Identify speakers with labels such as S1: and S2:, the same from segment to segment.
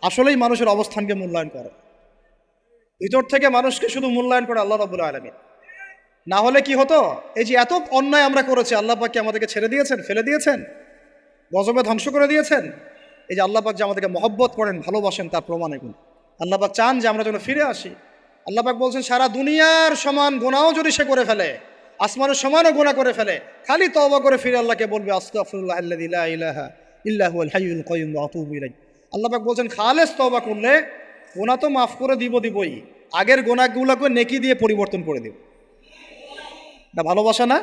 S1: আসলেই মানুষের অবস্থানকে মূল্যায়ন করে, ভিতর থেকে মানুষকে শুধু মূল্যায়ন করে আল্লাহ রাব্বুল আলামিন। না হলে কি হতো, এই যে এত অন্যায় আমরা করেছি, আল্লাহ পাক কি আমাদেরকে ছেড়ে দিয়েছেন, ফেলে দিয়েছেন, গজবে ধ্বংস করে দিয়েছেন? এই যে আল্লাহ পাক যে আমাদেরকে মহব্বত করেন, ভালোবাসেন, তার প্রমাণ এগুলো। আল্লাহ পাক চান যে আমরা যেন ফিরে আসি। আল্লাহ পাক বলছেন সারা দুনিয়ার সমান গুনাহও যদি সে করে ফেলে, আসমানের সমানও গুনাহ করে ফেলে, খালি তওবা করে ফিরে আল্লাহকে বলবে আস্তাগফিরুল্লাহ আল্লাযী লা ইলাহা ইল্লা হুয়াল হাইয়ুল কাইয়্যুম ওয়া আতুবু ইলাইহি। আল্লাহ পাক বলছেন খালেস তওবা করলে গুনাহ তো মাফ করে দিবই, আগের গুনাহগুলোকে নেকি দিয়ে পরিবর্তন করে দিব। এটা ভালোবাসা না?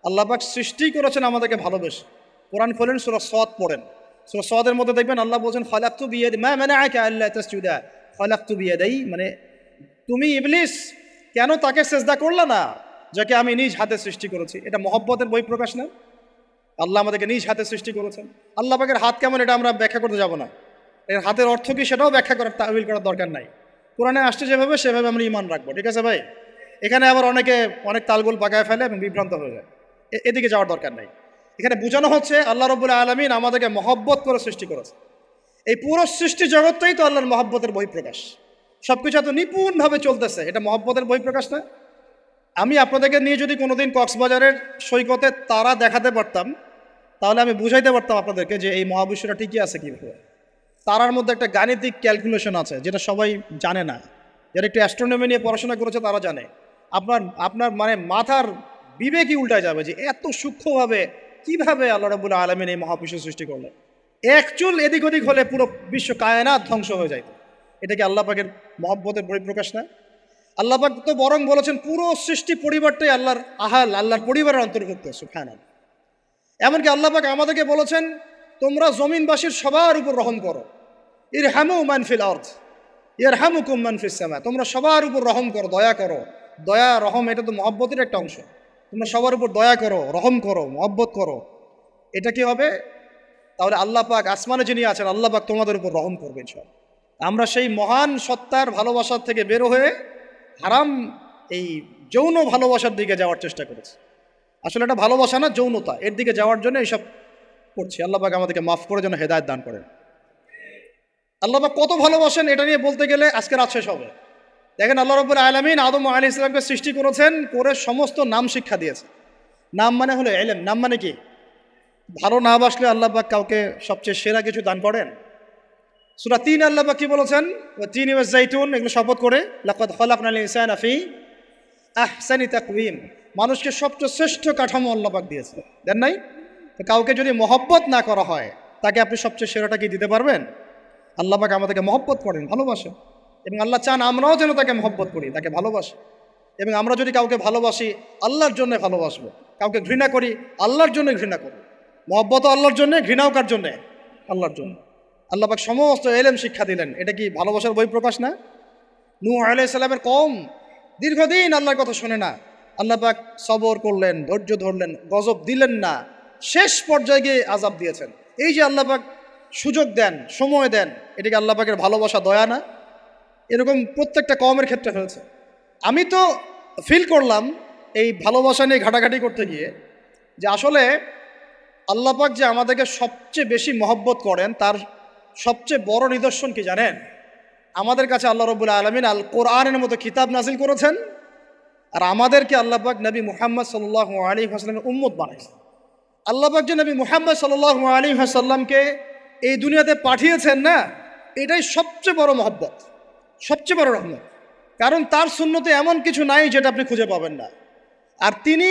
S1: আল্লাহ পাক সৃষ্টি করেছেন আমাদেরকে ভালোবেসে। কোরআন খোলেন, সূরা সদ পড়েন, সূরা সদের মধ্যে দেখবেন আল্লাহ বলছেন খালাকতু বিয়াদি মা মানাআকা আল্লা তাসজুদা খালাকতু বিয়াদাই, মানে তুমি ইবলিস কেন তাকে সেজদা করলে না যাকে আমি নিজ হাতে সৃষ্টি করেছি। এটা মহব্বতের বহিঃপ্রকাশ না? আল্লাহ আমাদেরকে নিজ হাতে সৃষ্টি করেছেন। আল্লাহ পাকের হাত কেমন এটা আমরা ব্যাখ্যা করতে যাব না, এর হাতের অর্থ কি সেটাও ব্যাখ্যা করার তাওয়িল করার দরকার নাই। কোরআনে আসছে যেভাবে সেভাবে আমরা ঈমান রাখবো, ঠিক আছে ভাই? এখানে আবার অনেকে অনেক তালগোল পাকায় ফেলে এবং বিভ্রান্ত হয়ে যায়, এদিকে যাওয়ার দরকার নাই। এখানে বোঝানো হচ্ছে আল্লাহ রাব্বুল আলামিন আমাদেরকে মহব্বত করে সৃষ্টি করেছে। এই পুরো সৃষ্টি জগৎটাই তো আল্লাহর মহব্বতের বহিঃপ্রকাশ। সব কিছু এত নিপুণভাবে চলতেছে, এটা মহব্বতের বহিঃপ্রকাশ না? আমি আপনাদেরকে নিয়ে যদি কোনোদিন কক্সবাজারের সৈকতে তারা দেখাতে পারতাম, তাহলে আমি বুঝাইতে পারতাম আপনাদেরকে যে এই মহাবিশ্বটা ঠিকই আছে কীভাবে। তারার মধ্যে একটা গাণিতিক ক্যালকুলেশন আছে যেটা সবাই জানে না, যারা একটু অ্যাস্ট্রোনমি নিয়ে পড়াশোনা করেছে তারা জানে। আপনার আপনার মানে মাথার বিবেকই উল্টায় যাবে যে এত সূক্ষ্মভাবে কীভাবে আল্লাহ রাব্বুল আলামিন এই মহাবিশ্ব সৃষ্টি করলেন। এক চুল এদিক ওদিক হলে পুরো বিশ্ব কায়নাত ধ্বংস হয়ে যায়। এটা কি আল্লাহ পাকের মহব্বতের বহিঃপ্রকাশ না? আল্লাহ পাক তো বরং বলেছেন পুরো সৃষ্টি পরিবারটাই আল্লাহর আহাল, আল্লাহর পরিবারের অন্তর্ভুক্ত। সুবহানাল্লাহ। এমনকি আল্লাহ পাক আমাদেরকে বলেছেন তোমরা জমিনবাসীর সবার উপর রহম করো, ইরহামু মান ফিল আরদ ইয়ারহামুকুম মান ফিস সামা। তোমরা সবার উপর রহম করো, দয়া করো। দয়া রহম এটা তো মহব্বতের একটা অংশ। তোমরা সবার উপর দয়া করো, রহম করো, মহব্বত করো। এটা কি হবে? তাহলে আল্লাহ পাক আসমানে যিনি আছেন আল্লাহ পাক তোমাদের উপর রহম করবেন সব। আমরা সেই মহান সত্তার ভালোবাসার থেকে বের হয়ে হারাম এই যৌন ভালোবাসার দিকে যাওয়ার চেষ্টা করেছি। আসলে এটা ভালোবাসা না, যৌনতা, এর দিকে যাওয়ার জন্য এইসব করছি। আল্লাহ পাক আমাদেরকে মাফ করে যেন হেদায়েত দান করেন। আল্লাহ পাক কত ভালোবাসেন এটা নিয়ে বলতে গেলে আজকে রাত শেষ হবে। দেখেন আল্লাহ রাব্বুল আলামিন আদম আলাইহিস সালামকে সৃষ্টি করেছেন, করে সমস্ত নাম শিক্ষা দিয়েছে। নাম মানে হলো ইলম। নাম মানে কি? ভালো না বাসলে আল্লাহ পাক কাউকে সবচেয়ে সেরা কিছু দান করেন। সূরা ৩ আল্লাহ পাক কি বলেছেন? ওয়া তিন ওয়াজ জাইতুন, এগুলো শপথ করে লাকাদ খালাকনাল ইনসানা ফি আহসানি তাকওয়িম। মানুষকে সবচেয়ে শ্রেষ্ঠ কাঠামো আল্লাহ পাক দিয়েছে, দেন নাই? তো কাউকে যদি মহব্বত না করা হয় তাকে আপনি সবচেয়ে সেরাটা কি দিতে পারবেন? আল্লাহ পাক আমাদেরকে মহব্বত করেন, ভালোবাসেন, এবং আল্লাহ চান আমরাও যেন তাকে মহব্বত করি, তাকে ভালোবাসি। এবং আমরা যদি কাউকে ভালোবাসি আল্লাহর জন্য ভালোবাসবো, কাউকে ঘৃণা করি আল্লাহর জন্য ঘৃণা করবো। মহব্বতও আল্লাহর জন্য, ঘৃণাও কার জন্যে? আল্লাহর জন্য। আল্লাহ পাক সমস্ত ইলম শিক্ষা দিলেন, এটা কি ভালোবাসার বহিঃপ্রকাশ না? নূহ আলাইহিস সালামের কওম দীর্ঘদিন আল্লাহর কথা শোনে না, আল্লাহ পাক সবর করলেন, ধৈর্য ধরলেন, গজব দিলেন না, শেষ পর্যায়ে গিয়ে আযাব দিয়েছেন। এই যে আল্লাহ পাক সুযোগ দেন, সময় দেন, এটাকে আল্লাহ পাকের ভালোবাসা, দয়া না? এরকম প্রত্যেকটা কওমের ক্ষেত্রে হয়েছে। আমি তো ফিল করলাম এই ভালোবাসা নিয়ে ঘাটাঘাটি করতে গিয়ে যে আসলে আল্লাহ পাক যে আমাদেরকে সবচেয়ে বেশি মহব্বত করেন তার সবচেয়ে বড় নিদর্শন কি জানেন? আমাদের কাছে আল্লাহ রাব্বুল আলামিন আল কোরআনের মতো কিতাব নাজিল করেছেন, আর আমাদেরকে আল্লাহ পাক নবী মুহাম্মদ সাল্লাল্লাহু আলাইহি ওয়াসাল্লামের উম্মত বানাইছেন। আল্লাহ পাক যে নবী মুহাম্মদ সাল্লাল্লাহু আলাইহি ওয়াসাল্লামকে এই দুনিয়াতে পাঠিয়েছেন না, এটাই সবচেয়ে বড় মহব্বত, সবচেয়ে বড় রহমত। কারণ তার সুন্নতে এমন কিছু নাই যেটা আপনি খুঁজে পাবেন না। আর তিনি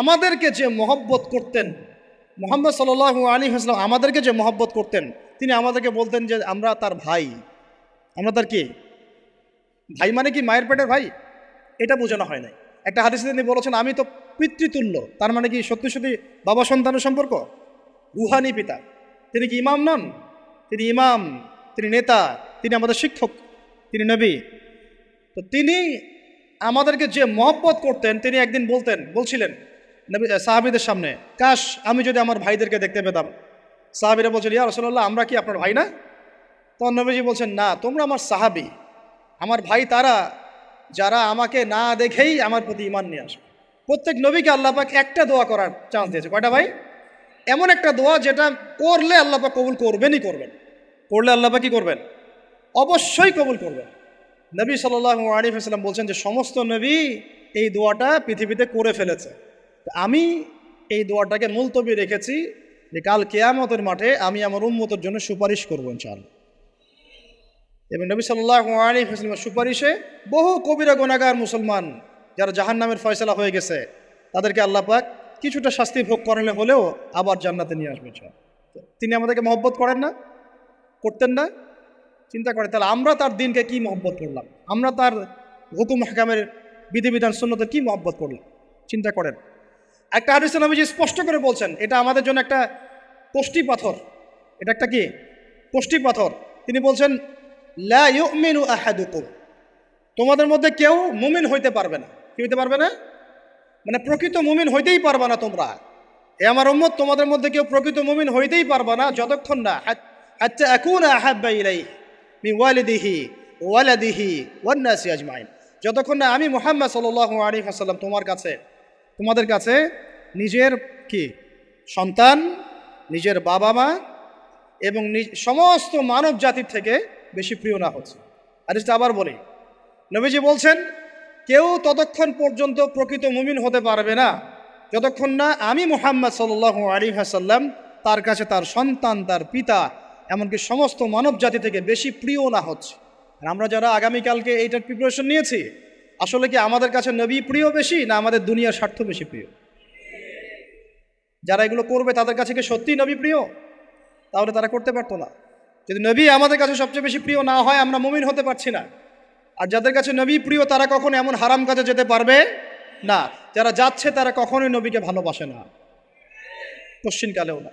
S1: আমাদেরকে যে মহব্বত করতেন, মুহাম্মদ সাল্লাল্লাহু আলাইহি ওয়াসাল্লাম আমাদেরকে যে মহব্বত করতেন, তিনি আমাদেরকে বলতেন যে আমরা তার ভাই। আমরা তার কি ভাই? মানে কি মায়ের পেটের ভাই? এটা বোঝানো হয় নাই। একটা হাদিসে তিনি বলেছেন আমি তো পিতৃতুল্য। তার মানে কি সত্যি সত্যি বাবা সন্তানের সম্পর্ক? রুহানি পিতা। তিনি কি ইমাম নন? তিনি ইমাম, তিনি নেতা, তিনি আমাদের শিক্ষক, তিনি নবী। তো তিনি আমাদেরকে যে মহব্বত করতেন, তিনি একদিন বলছিলেন নবী সাহাবীদের সামনে, কাশ আমি যদি আমার ভাইদেরকে দেখতে পেতাম। সাহাবীরা বলছেন ইয়া রাসূলুল্লাহ আমরা কি আপনার ভাই না? তখন নবীজি বলছেন না, তোমরা আমার সাহাবী। আমার ভাই তারা যারা আমাকে না দেখেই আমার প্রতি ঈমান নিয়ে আসবে। প্রত্যেক নবীকে আল্লাহ পাক একটা দোয়া করার চান্স দিয়েছে। কয়টা ভাই? এমন একটা দোয়া যেটা করলে আল্লাহ পাক কবুল করবেনই করবেন। করলে আল্লাহ পাক কি করবেন? অবশ্যই কবুল করবেন। নবী সাল্লাল্লাহু আলাইহি ওয়াসাল্লাম বলছেন যে সমস্ত নবী এই দোয়াটা পৃথিবীতে করে ফেলেছে, আমি এই দোয়াটাকে মুলতবি রেখেছি যে কাল কিয়ামতের মাঠে আমি আমার উম্মতের জন্য সুপারিশ করবো ইনশাআল্লাহ। এবং নবী সাল্লাল্লাহু আলাইহি ওয়াসাল্লামের সুপারিশে বহু কবিরা গুনাহগার মুসলমান যারা জাহান্নামের ফয়সালা হয়ে গেছে তাদেরকে আল্লাহ পাক কিছুটা শাস্তি ভোগ করালে হলেও আবার জান্নাতে নিয়ে আসবেন। তিনি আমাদেরকে মহব্বত করেন না? করতেন না? চিন্তা করে তাহলে আমরা তার দিনকে কি মহব্বত করলাম, আমরা তার হুকুম হাকামের বিধিবিধান সুন্নতের কি মহব্বত করলাম, চিন্তা করেন। একটা হাদিসে নবীজি স্পষ্ট করে বলছেন এটা আমাদের জন্য একটা কষ্টি পাথর, এটা একটা কি কষ্টি পাথর। তিনি বলছেন লা ইউমিনু আহাদুকুম, তোমাদের মধ্যে কেউ মুমিন হইতে পারবে না। কি হইতে পারবে না? মানে প্রকৃত মুমিন হইতেই পারবে না তোমরা, এ আমার উম্মত, তোমাদের মধ্যে কেউ প্রকৃত মুমিন হইতেই পারবে না যতক্ষণ না হাত্তা আকুনা আহাব্বা ইলাইহি মিন ওয়ালিদিহি ওয়ালাদিহি ওয়ান নাসি আজমাইন, যতক্ষণ না আমি মুহাম্মদ সাল্লাল্লাহু আলাইহি ওয়াসাল্লাম তোমাদের কাছে নিজের কি সন্তান, নিজের বাবা মা এবং সমস্ত মানব জাতির থেকে বেশি প্রিয় না হচ্ছে। হাদিসটা আবার বলি, নবীজি বলছেন কেউ ততক্ষণ পর্যন্ত প্রকৃত মুমিন হতে পারবে না যতক্ষণ না আমি মুহাম্মদ সাল্লাল্লাহু আলাইহি ওয়াসাল্লাম তার কাছে তার সন্তান, তার পিতা, এমনকি সমস্ত মানব জাতি থেকে বেশি প্রিয় না হচ্ছে। আর আমরা যারা আগামীকালকে এইটার প্রিপারেশন নিয়েছি, আসলে কি আমাদের কাছে নবী প্রিয় বেশি না আমাদের দুনিয়ার স্বার্থ বেশি প্রিয়? যারা এগুলো করবে তাদের কাছে কি সত্যিই নবী প্রিয়? তাহলে তারা করতে পারতো না। যদি নবী আমাদের কাছে সবচেয়ে বেশি প্রিয় না হয়, আমরা মুমিন হতে পারছি না। আর যাদের কাছে নবী প্রিয় তারা কখনো এমন হারাম কাজে যেতে পারবে না। যারা যাচ্ছে তারা কখনোই নবীকে ভালোবাসে না, কোশ্চিনকালেও না।